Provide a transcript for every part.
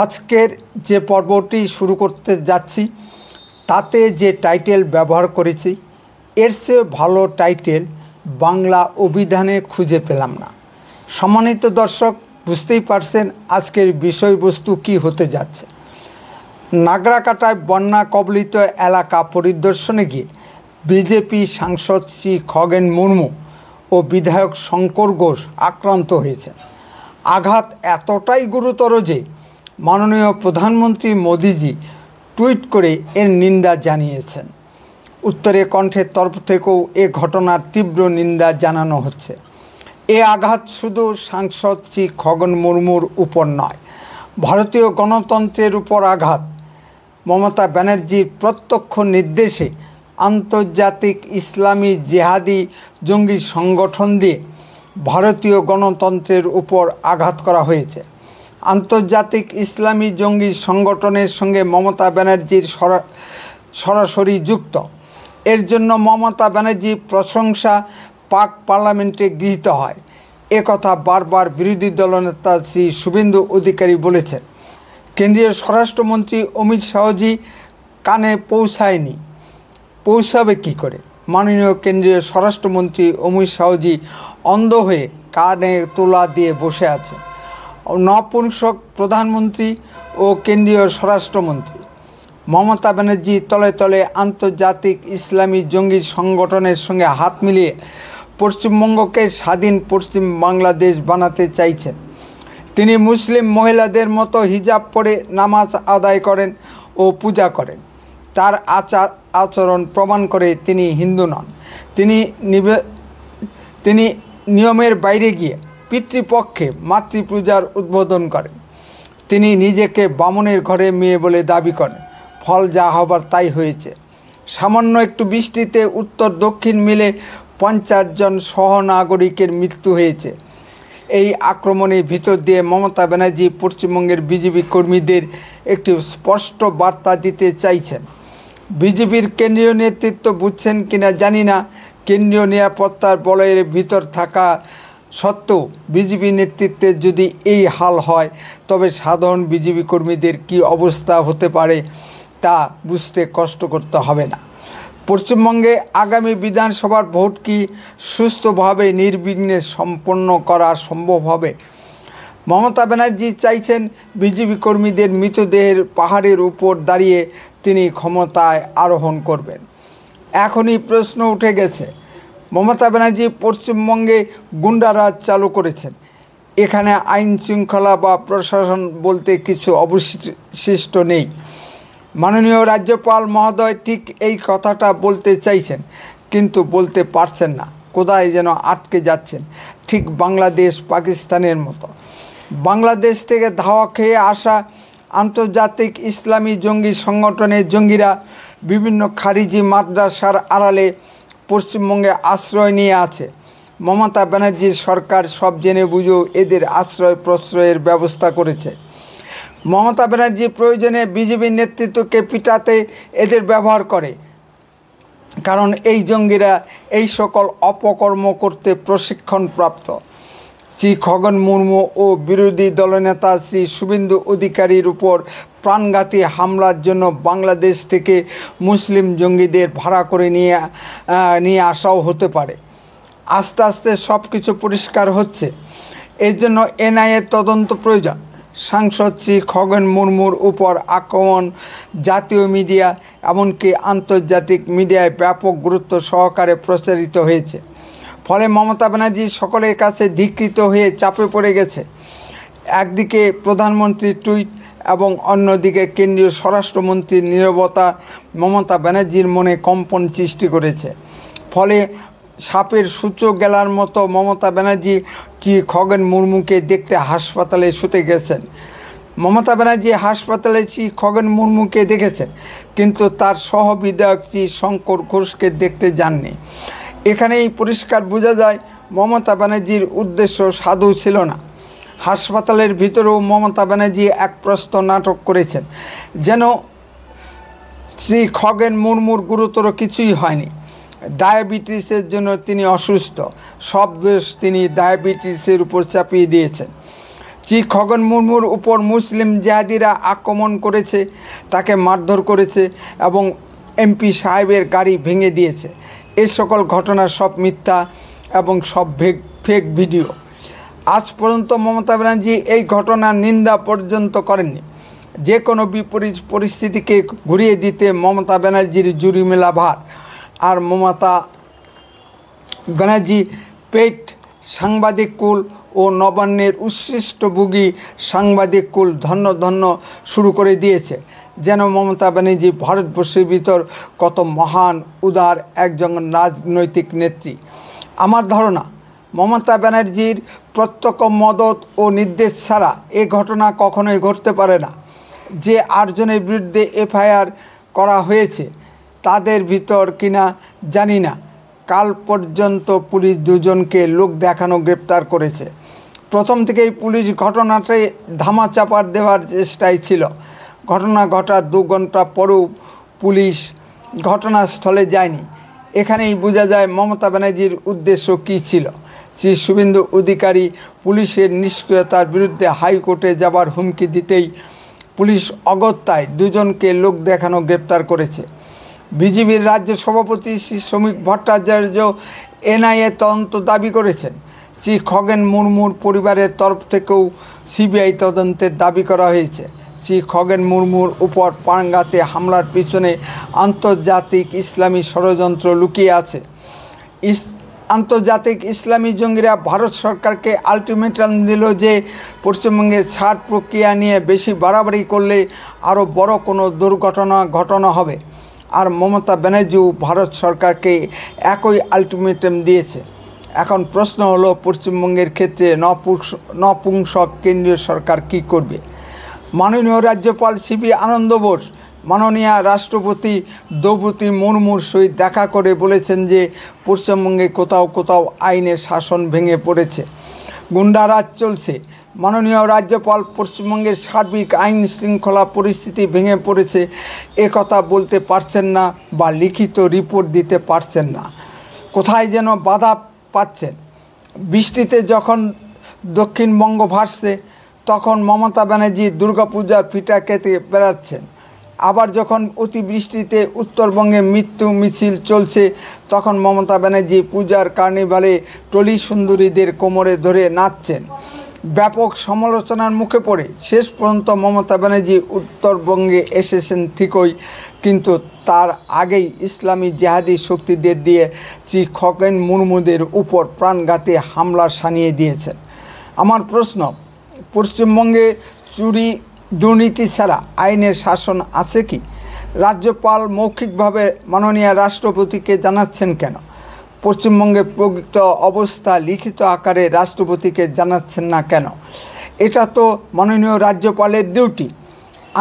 আজকের যে পর্বটি শুরু করতে যাচ্ছি তাতে যে টাইটেল ব্যবহার করেছি এর চেয়ে ভালো টাইটেল বাংলা অভিধানে খুঁজে পেলাম না। সম্মানিত দর্শক, বুঝতেই পারছেন আজকের বিষয়বস্তু কি হতে যাচ্ছে। নাগরাকাটায় বন্যা কবলিত এলাকা পরিদর্শনে গিয়ে বিজেপি সাংসদ শ্রী খগেন মুর্মু ও বিধায়ক শঙ্কর ঘোষ আক্রান্ত হয়েছেন। আঘাত এতটাই গুরুতর যে মাননীয় প্রধানমন্ত্রী মোদিজি টুইট করে এর নিন্দা জানিয়েছেন। উত্তরে কণ্ঠের তরফ থেকেও এ ঘটনার তীব্র নিন্দা জানানো হচ্ছে। এ আঘাত শুধু সাংসদ শ্রী খগেন মুর্মুর উপর নয়, ভারতীয় গণতন্ত্রের উপর আঘাত। মমতা ব্যানার্জির প্রত্যক্ষ নির্দেশে আন্তর্জাতিক ইসলামী জেহাদি জঙ্গি সংগঠন দিয়ে ভারতীয় গণতন্ত্রের উপর আঘাত করা হয়েছে। আন্তর্জাতিক ইসলামী জঙ্গি সংগঠনের সঙ্গে মমতা ব্যানার্জির সরাসরি যুক্ত। এর জন্য মমতা ব্যানার্জির প্রশংসা পাক পার্লামেন্টে গৃহীত হয়। একথা বারবার বিরোধী দলনেতা শ্রী শুভেন্দু অধিকারী বলেছেন। কেন্দ্রীয় স্বরাষ্ট্রমন্ত্রী অমিত শাহজি কানে পৌঁছায়নি, পৌঁছাবে কী করে? মাননীয় কেন্দ্রীয় স্বরাষ্ট্রমন্ত্রী অমিত শাহজি অন্ধ হয়ে কানে তোলা দিয়ে বসে আছে। নপুংসক প্রধানমন্ত্রী ও কেন্দ্রীয় স্বরাষ্ট্রমন্ত্রী মমতা ব্যানার্জি তলে তলে আন্তর্জাতিক ইসলামী জঙ্গি সংগঠনের সঙ্গে হাত মিলিয়ে পশ্চিমবঙ্গকে স্বাধীন পশ্চিম বাংলাদেশ বানাতে চাইছেন। তিনি মুসলিম মহিলাদের মতো হিজাব পরে নামাজ আদায় করেন ও পূজা করেন। তার আচরণ প্রমাণ করে তিনি হিন্দু নন। তিনি নিয়মের বাইরে গিয়ে পিতৃপক্ষে মাতৃপূজার উদ্বোধন করেন। তিনি নিজেকে বামনের ঘরে মেয়ে বলে দাবি করেন। ফল যা হবার তাই হয়েছে। সামান্য একটু বৃষ্টিতে উত্তর দক্ষিণ মিলে 50 জন সহনাগরিকের মৃত্যু হয়েছে। এই আক্রমণের ভিতর দিয়ে মমতা ব্যানার্জি পশ্চিমবঙ্গের বিজেপি কর্মীদের একটি স্পষ্ট বার্তা দিতে চাইছেন। বিজেপির কেন্দ্রীয় নেতৃত্ব বুঝছেন কিনা জানি না। কেন্দ্রীয় নিরাপত্তার বলয়ের ভিতর থাকা সত্ত্বেও বিজেপি নেতৃত্বের যদি এই হাল হয় তবে সাধারণ বিজেপি কর্মীদের কি অবস্থা হতে পারে তা বুঝতে কষ্ট করতে হবে না। পশ্চিমবঙ্গে আগামী বিধানসভার ভোট কি সুস্থভাবে নির্বিঘ্নে সম্পন্ন করা সম্ভব হবে? মমতা ব্যানার্জি চাইছেন বিজেপি কর্মীদের মৃতদেহের পাহাড়ের উপর দাঁড়িয়ে তিনি ক্ষমতায় আরোহণ করবেন। এখনই প্রশ্ন উঠে গেছে, মমতা ব্যানার্জি পশ্চিমবঙ্গে গুন্ডারাজ চালু করেছেন। এখানে আইন শৃঙ্খলা বা প্রশাসন বলতে কিছু অবশিষ্ট নেই। মাননীয় রাজ্যপাল মহোদয় ঠিক এই কথাটা বলতে চাইছেন কিন্তু বলতে পারছেন না। কোথায় যেন আটকে যাচ্ছেন, ঠিক বাংলাদেশ পাকিস্তানের মতো। বাংলাদেশ থেকে ধাওয়া খেয়ে আসা আন্তর্জাতিক ইসলামী জঙ্গি সংগঠনের জঙ্গিরা বিভিন্ন খারিজি মাদ্রাসার আড়ালে পশ্চিমবঙ্গে আশ্রয় নিয়ে আছে। মমতা ব্যানার্জির সরকার সব জেনে বুঝেও এদের আশ্রয় প্রশ্রয়ের ব্যবস্থা করেছে। মমতা ব্যানার্জি প্রয়োজনে বিজেপির নেতৃত্বকে পিটাতে এদের ব্যবহার করে, কারণ এই জঙ্গিরা এই সকল অপকর্ম করতে প্রশিক্ষণপ্রাপ্ত। শ্রী খগেন মুর্মু ও বিরোধী দলনেতা শ্রী শুভেন্দু অধিকারীর উপর প্রাণঘাতী হামলার জন্য বাংলাদেশ থেকে মুসলিম জঙ্গিদের ভাড়া করে নিয়ে আসাও হতে পারে। আস্তে আস্তে সব কিছু পরিষ্কার হচ্ছে। এর জন্য এনআইএর তদন্ত প্রয়োজন। সাংসদ শ্রী খগেন মুর্মুর উপর আক্রমণ জাতীয় মিডিয়া এমনকি আন্তর্জাতিক মিডিয়ায় ব্যাপক গুরুত্ব সহকারে প্রচারিত হয়েছে। ফলে মমতা ব্যানার্জি সকলের কাছে ধিক্কৃত হয়ে চাপে পড়ে গেছে। একদিকে প্রধানমন্ত্রীর টুইট এবং অন্যদিকে কেন্দ্রীয় স্বরাষ্ট্রমন্ত্রীর নীরবতা মমতা ব্যানার্জির মনে কম্পন সৃষ্টি করেছে। ফলে সাপের সূচো গেলার মতো মমতা ব্যানার্জি শ্রী খগেন মুর্মুকে দেখতে হাসপাতালে শুতে গেছেন। মমতা ব্যানার্জি হাসপাতালে শ্রী খগেন মুর্মুকে দেখেছেন কিন্তু তার সহবিধায়ক শ্রী শঙ্কর ঘোষকে দেখতে যাননি। এখানেই পরিষ্কার বোঝা যায় মমতা ব্যানার্জির উদ্দেশ্য সাধু ছিল না। হাসপাতালের ভিতরেও মমতা ব্যানার্জি এক প্রস্ত নাটক করেছেন, যেন শ্রী খগেন মুর্মুর গুরুতর কিছুই হয়নি। ডায়াবেটিসের জন্য তিনি অসুস্থ, সব দোষ তিনি ডায়াবেটিসের উপর চাপিয়ে দিয়েছেন। শ্রী খগেন মুর্মুর উপর মুসলিম জিহাদিরা আক্রমণ করেছে, তাকে মারধর করেছে এবং এমপি সাহেবের গাড়ি ভেঙে দিয়েছে। এই সকল ঘটনা সব মিথ্যা এবং সব ফেক ভিডিও। আজ পর্যন্ত মমতা ব্যানার্জি এই ঘটনার নিন্দা পর্যন্ত করেননি। যে কোনো বিপরীত পরিস্থিতিকে ঘুরিয়ে দিতে মমতা ব্যানার্জির জুরি মেলা ভার। আর মমতা ব্যানার্জি পেট সাংবাদিক কুল ও নবান্নের উচ্ছিষ্টভোগী সাংবাদিক কুল ধন্য ধন্য শুরু করে দিয়েছে, যেন মমতা ব্যানার্জি ভারতবর্ষের ভিতর কত মহান উদার একজন রাজনৈতিক নেত্রী। আমার ধারণা মমতা ব্যানার্জির প্রত্যক্ষ মদত ও নির্দেশ ছাড়া এ ঘটনা কখনোই ঘটতে পারে না। যে 8 জনের বিরুদ্ধে এফআইআর করা হয়েছে তাদের ভিতর কিনা জানি না, কাল পর্যন্ত পুলিশ 2 জনকে লোক দেখানো গ্রেপ্তার করেছে। প্রথম থেকেই পুলিশ ঘটনাটি ধামাচাপা দেওয়ার চেষ্টায় ছিল। ঘটনা ঘটার 2 ঘন্টা পরেও পুলিশ ঘটনাস্থলে যায়নি। এখানেই বোঝা যায় মমতা ব্যানার্জির উদ্দেশ্য কী ছিল। শ্রী শুভেন্দু অধিকারী পুলিশের নিষ্ক্রিয়তার বিরুদ্ধে হাইকোর্টে যাবার হুমকি দিতেই পুলিশ অগত্যায় 2 জনকে লোক দেখানো গ্রেপ্তার করেছে। বিজেপির রাজ্য সভাপতি শ্রী শ্রমিক ভট্টাচার্য এনআইএ তদন্ত দাবি করেছেন। শ্রী খগেন মুর্মুর পরিবারের তরফ থেকেও সিবিআই তদন্তের দাবি করা হয়েছে। শ্রী খগেন মুর্মুর উপর প্রাণঘাতী হামলার পিছনে আন্তর্জাতিক ইসলামী ষড়যন্ত্র লুকিয়ে আছে। আন্তর্জাতিক ইসলামী জঙ্গিরা ভারত সরকারকে আলটিমেটাম দিল যে পশ্চিমবঙ্গের ছাড় প্রক্রিয়া নিয়ে বেশি বাড়াবাড়ি করলে আরও বড় কোনো দুর্ঘটনা ঘটানো হবে। আর মমতা ব্যানার্জিও ভারত সরকারকে একই আলটিমেটাম দিয়েছে। এখন প্রশ্ন হলো পশ্চিমবঙ্গের ক্ষেত্রে নপুংসক কেন্দ্রীয় সরকার কী করবে। মাননীয় রাজ্যপাল সিবি আনন্দ বোস মাননীয় রাষ্ট্রপতি দ্রৌপদী মুর্মুর সহিত দেখা করে বলেছেন যে পশ্চিমবঙ্গে কোথাও কোথাও আইনের শাসন ভেঙে পড়েছে, গুন্ডারাজ চলছে। মাননীয় রাজ্যপাল পশ্চিমবঙ্গের সার্বিক আইন শৃঙ্খলা পরিস্থিতি ভেঙে পড়েছে এ কথা বলতে পারছেন না বা লিখিত রিপোর্ট দিতে পারছেন না। কোথায় যেন বাধা পাচ্ছেন। বৃষ্টিতে যখন দক্ষিণবঙ্গ ভাসছে তখন মমতা ব্যানার্জি দুর্গাপূজার পিঠা খেতে বেড়াচ্ছেন। আবার যখন অতিবৃষ্টিতে উত্তরবঙ্গে মৃত্যু মিছিল চলছে তখন মমতা ব্যানার্জি পূজার কার্নিভালে টলি সুন্দরীদের কোমরে ধরে নাচছেন। ব্যাপক সমালোচনার মুখে পড়ে শেষ পর্যন্ত মমতা ব্যানার্জি উত্তরবঙ্গে এসেছেন ঠিকই, কিন্তু তার আগেই ইসলামী জেহাদি শক্তিদের দিয়ে শ্রী খগেন মুর্মুদের উপর প্রাণঘাতী হামলা শানিয়ে দিয়েছেন। আমার প্রশ্ন, পশ্চিমবঙ্গে চুরি দুর্নীতি ছাড়া আইনের শাসন আছে কি? রাজ্যপাল মৌখিকভাবে মাননীয় রাষ্ট্রপতিকে জানাচ্ছেন কেন? পশ্চিমবঙ্গে প্রকৃত অবস্থা লিখিত আকারে রাষ্ট্রপতিকে জানাচ্ছেন না কেন? এটা তো মাননীয় রাজ্যপালের ডিউটি।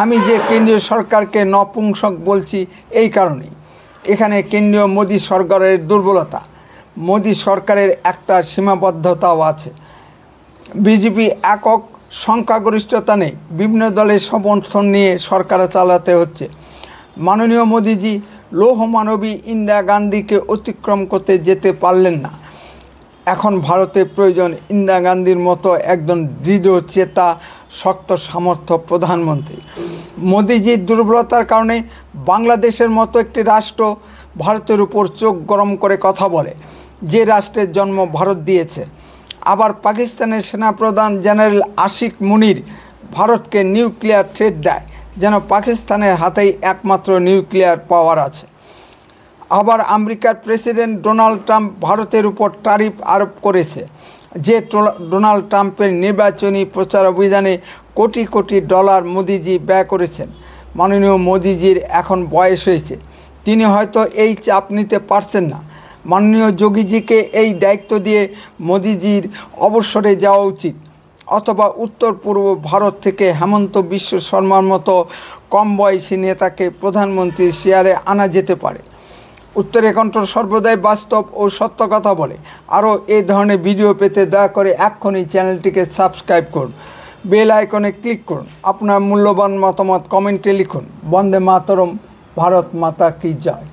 আমি যে কেন্দ্রীয় সরকারকে নপুংসক বলছি এই কারণেই। এখানে কেন্দ্রীয় মোদী সরকারের দুর্বলতা, মোদী সরকারের একটা সীমাবদ্ধতাও আছে। বিজেপি একক সংখ্যাগরিষ্ঠতা নেই, বিভিন্ন দলের সমর্থন নিয়ে সরকার চালাতে হচ্ছে। মাননীয় মোদীজি লৌহমানবী ইন্দিরা গান্ধীকে অতিক্রম করতে যেতে পারলেন না। এখন ভারতের প্রয়োজন ইন্দিরা গান্ধীর মতো একজন দৃঢ় চেতা শক্ত সামর্থ্য প্রধানমন্ত্রী। মোদীজির দুর্বলতার কারণে বাংলাদেশের মতো একটি রাষ্ট্র ভারতের উপর চোখ গরম করে কথা বলে, যে রাষ্ট্রের জন্ম ভারত দিয়েছে। আবার পাকিস্তানের সেনাপ্রধান জেনারেল আশিক মুনির ভারতকে নিউক্লিয়ার থ্রেট দেয়, যেন পাকিস্তানের হাতেই একমাত্র নিউক্লিয়ার পাওয়ার আছে। আবার আমেরিকার প্রেসিডেন্ট ডোনাল্ড ট্রাম্প ভারতের উপর ট্যারিফ আরোপ করেছে, যে ডোনাল্ড ট্রাম্পের নির্বাচনী প্রচার অভিযানে কোটি কোটি ডলার মোদিজি ব্যয় করেছেন। মাননীয় মোদিজির এখন বয়স হয়েছে, তিনি হয়তো এই চাপ নিতে পারছেন না। মাননীয় যোগীজিকে এই দায়িত্ব দিয়ে মোদিজির অবসরে যাওয়া উচিত, অথবা উত্তর পূর্ব ভারত থেকে হেমন্ত বিশ্ব শর্মার মতো কম বয়সী নেতাকে প্রধানমন্ত্রীর চেয়ারে আনা যেতে পারে। উত্তরে কণ্ঠ সর্বদাই বাস্তব ও সত্য কথা বলে। আরও এই ধরনের ভিডিও পেতে দয়া করে এক্ষুনি চ্যানেলটিকে সাবস্ক্রাইব করুন, বেল আইকনে ক্লিক করুন, আপনার মূল্যবান মতামত কমেন্টে লিখুন। বন্দে মাতরম, ভারত মাতা কি জয়।